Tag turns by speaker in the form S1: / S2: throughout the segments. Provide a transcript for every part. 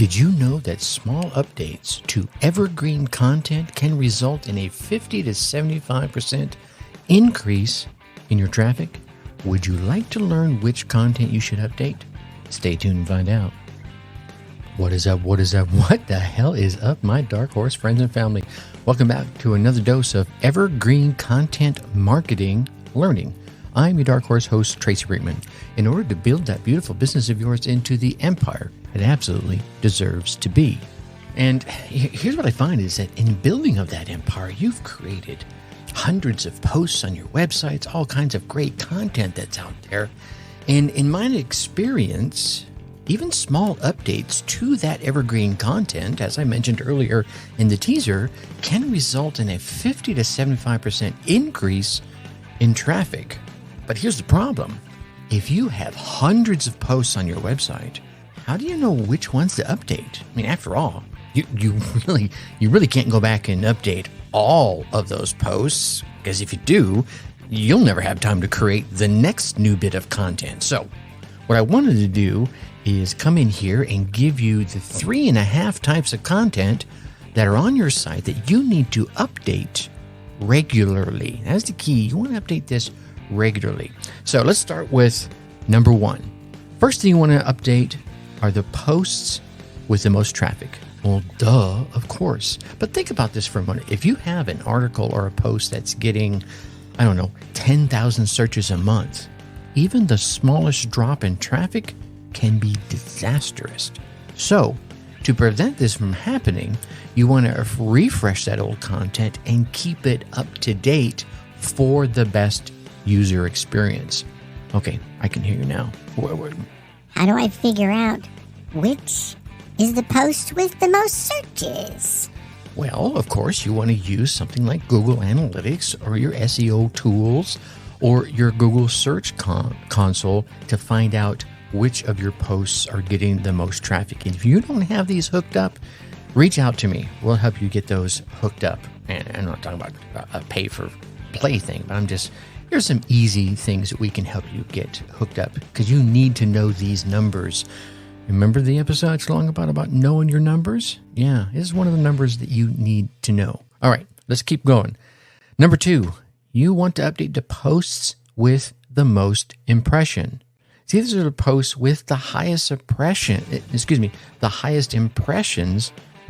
S1: Did you know that small updates to evergreen content can result in a 50 to 75% increase in your traffic? Would you like to learn which content you should update? Stay tuned and find out. What is up? What is up? What the hell is up, my dark horse friends and family? Welcome back to another dose of evergreen content marketing learning. I'm your dark horse host, Tracy Brinkmann. In order to build that beautiful business of yours into the empire it absolutely deserves to be. And here's what I find is that in building of that empire, you've created hundreds of posts on your websites, all kinds of great content that's out there. And in my experience, even small updates to that evergreen content, as I mentioned earlier in the teaser, can result in a 50 to 75% increase in traffic. But here's the problem. If you have hundreds of posts on your website, how do you know which ones to update? I mean, after all, you really can't go back and update all of those posts, because if you do, you'll never have time to create the next new bit of content. So what I wanted to do is come in here and give you the 3.5 types of content that are on your site that you need to update regularly. That's the key. You want to update this regularly. So let's start with number one. First thing you want to update are the posts with the most traffic. Well, duh, of course. But think about this for a moment. If you have an article or a post that's getting, 10,000 searches a month, even the smallest drop in traffic can be disastrous. So, to prevent this from happening, you want to refresh that old content and keep it up to date for the best user experience. Okay, I can hear you now.
S2: How do I figure out which is the post with the most searches?
S1: Well, of course, you want to use something like Google Analytics or your SEO tools or your Google Search Console to find out which of your posts are getting the most traffic. And if you don't have these hooked up, reach out to me. We'll help you get those hooked up. And I'm not talking about a pay-for-play thing, but here's some easy things that we can help you get hooked up, because you need to know these numbers. Remember the episodes long about knowing your numbers? Yeah, this is one of the numbers that you need to know. All right, let's keep going. Number 2, you want to update the posts with the most impression. See, these are the posts with the highest impressions,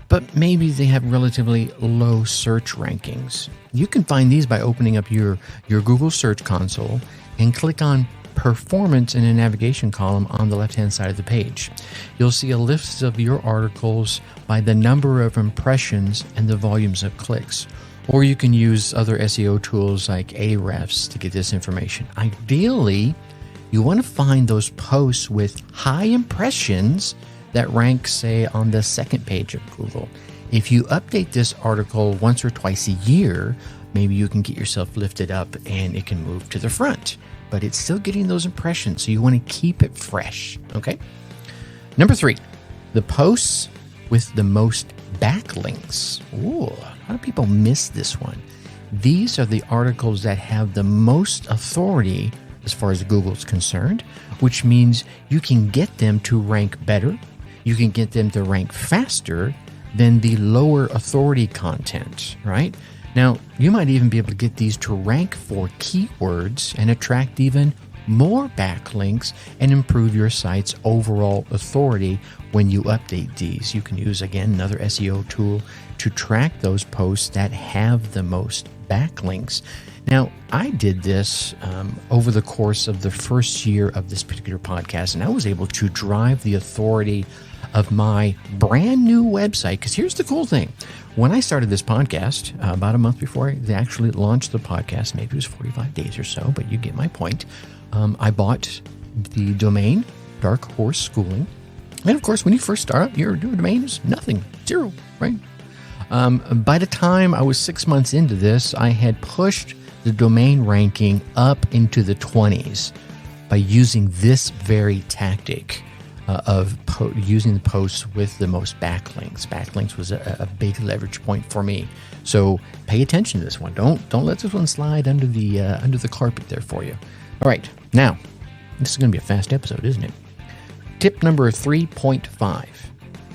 S1: but maybe they have relatively low search rankings. You can find these by opening up your Google Search Console and click on Performance in a navigation column on the left-hand side of the page. You'll see a list of your articles by the number of impressions and the volumes of clicks. Or you can use other SEO tools like Ahrefs to get this information. Ideally, you want to find those posts with high impressions that rank, say, on the second page of Google. If you update this article once or twice a year, maybe you can get yourself lifted up and it can move to the front. But it's still getting those impressions, so you want to keep it fresh, okay? Number 3, the posts with the most backlinks. Ooh, a lot of people miss this one. These are the articles that have the most authority as far as Google's concerned, which means you can get them to rank better. You can get them to rank faster than the lower authority content, right? Now, you might even be able to get these to rank for keywords and attract even more backlinks and improve your site's overall authority when you update these. You can use, again, another SEO tool to track those posts that have the most backlinks. Now, I did this over the course of the first year of this particular podcast, and I was able to drive the authority of my brand new website. Because here's the cool thing. When I started this podcast, about a month before I actually launched the podcast, maybe it was 45 days or so, but you get my point. I bought the domain, Dark Horse Schooling. And of course, when you first start up, your domain is nothing, 0, right? By the time I was 6 months into this, I had pushed the domain ranking up into the 20s by using this very tactic of using the posts with the most backlinks. Backlinks was a big leverage point for me. So pay attention to this one. Don't let this one slide under the carpet there for you. All right, now this is going to be a fast episode, isn't it? Tip number 3.5.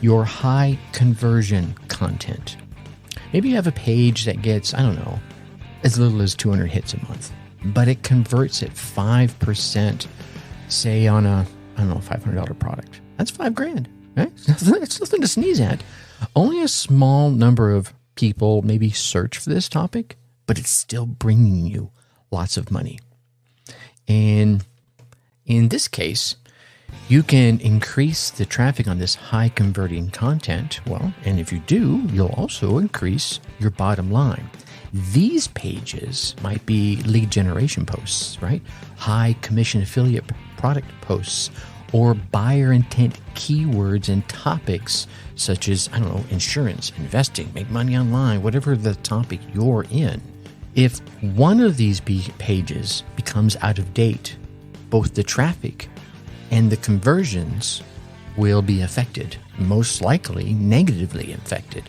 S1: your high conversion content. Maybe you have a page that gets, I don't know, as little as 200 hits a month, but it converts at 5%, say on a, I don't know, $500 product. That's $5,000, right? It's nothing to sneeze at. Only a small number of people maybe search for this topic, but it's still bringing you lots of money. And in this case, you can increase the traffic on this high converting content. Well, and if you do, you'll also increase your bottom line. These pages might be lead generation posts, right? High commission affiliate product posts, or buyer intent keywords and topics such as, I don't know, insurance, investing, make money online, whatever the topic you're in. If one of these pages becomes out of date, both the traffic and the conversions will be affected, most likely negatively affected.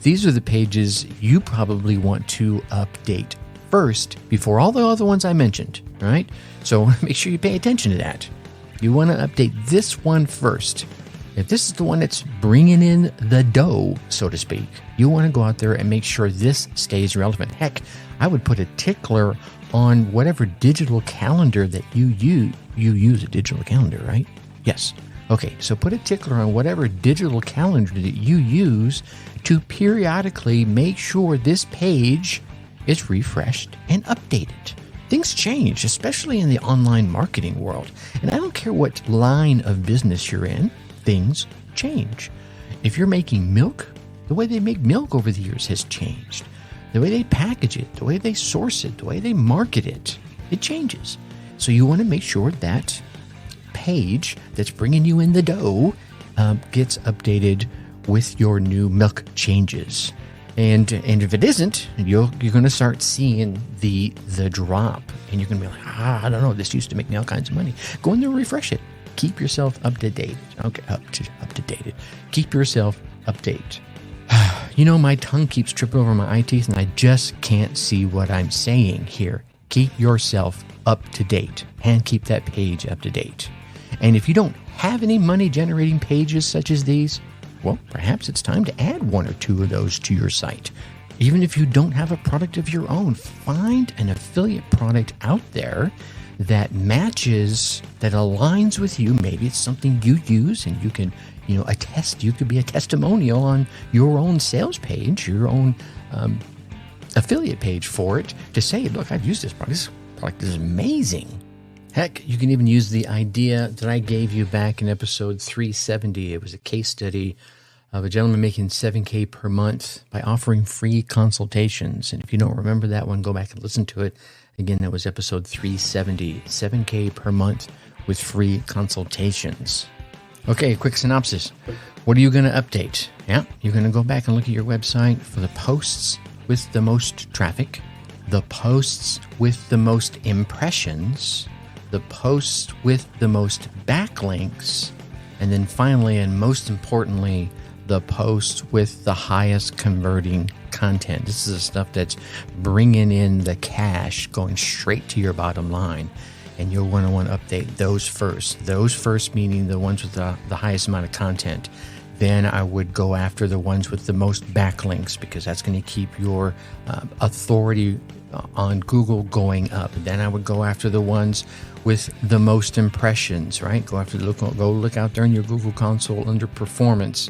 S1: These are the pages you probably want to update first before all the other ones I mentioned, right? So make sure you pay attention to that. You want to update this one first. If this is the one that's bringing in the dough, so to speak, you want to go out there and make sure this stays relevant. Heck, I would put a tickler on whatever digital calendar that you use. You use a digital calendar, right? Yes. Okay, so put a tickler on whatever digital calendar that you use to periodically make sure this page is refreshed and updated. Things change, especially in the online marketing world. And I don't care what line of business you're in, things change. If you're making milk, the way they make milk over the years has changed. The way they package it, the way they source it, the way they market it, it changes. So you want to make sure that page that's bringing you in the dough gets updated with your new milk changes. And if it isn't, you're going to start seeing the drop, and you're going to be like, I don't know, this used to make me all kinds of money. Go in there and refresh it. Keep yourself up to date. Okay, up to date. Keep yourself updated. You know, my tongue keeps tripping over my eye teeth, and I just can't see what I'm saying here. Keep yourself up to date and keep that page up to date. And if you don't have any money generating pages such as these, well, perhaps it's time to add one or two of those to your site. Even if you don't have a product of your own, find an affiliate product out there that matches, that aligns with you. Maybe it's something you use and you can, attest. You could be a testimonial on your own sales page, your own affiliate page for it to say, look, I've used this product. This product is amazing. Heck, you can even use the idea that I gave you back in episode 370. It was a case study of a gentleman making $7,000 per month by offering free consultations. And if you don't remember that one, go back and listen to it. Again, that was episode 370, $7,000 per month with free consultations. Okay, quick synopsis. What are you going to update? Yeah, you're going to go back and look at your website for the posts with the most traffic, the posts with the most impressions, the posts with the most backlinks, and then finally, and most importantly, the posts with the highest converting content. This is the stuff that's bringing in the cash, going straight to your bottom line. And you'll want to update those first. Those first meaning the ones with the highest amount of content. Then I would go after the ones with the most backlinks, because that's going to keep your authority on Google going up. Then I would go after the ones with the most impressions, right? Go look out there in your Google console under performance,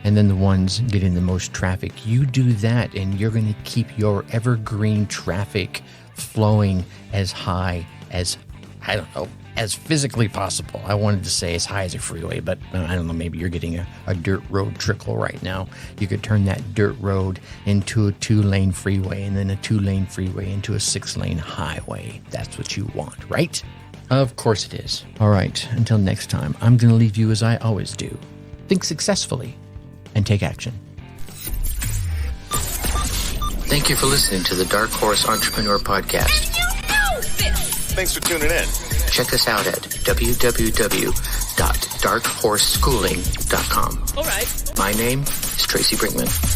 S1: and then the ones getting the most traffic. You do that, and you're going to keep your evergreen traffic flowing as high as, as physically possible. I wanted to say as high as a freeway, but I don't know, maybe you're getting a dirt road trickle right now. You could turn that dirt road into a 2-lane freeway, and then a 2-lane freeway into a 6-lane highway. That's what you want, right? Of course it is. All right, until next time, I'm going to leave you as I always do. Think successfully and take action. Thank you for listening to the Dark Horse Entrepreneur Podcast.
S3: Thanks for tuning in.
S1: Check us out at www.darkhorseschooling.com.
S4: All right.
S1: My name is Tracy Brinkmann.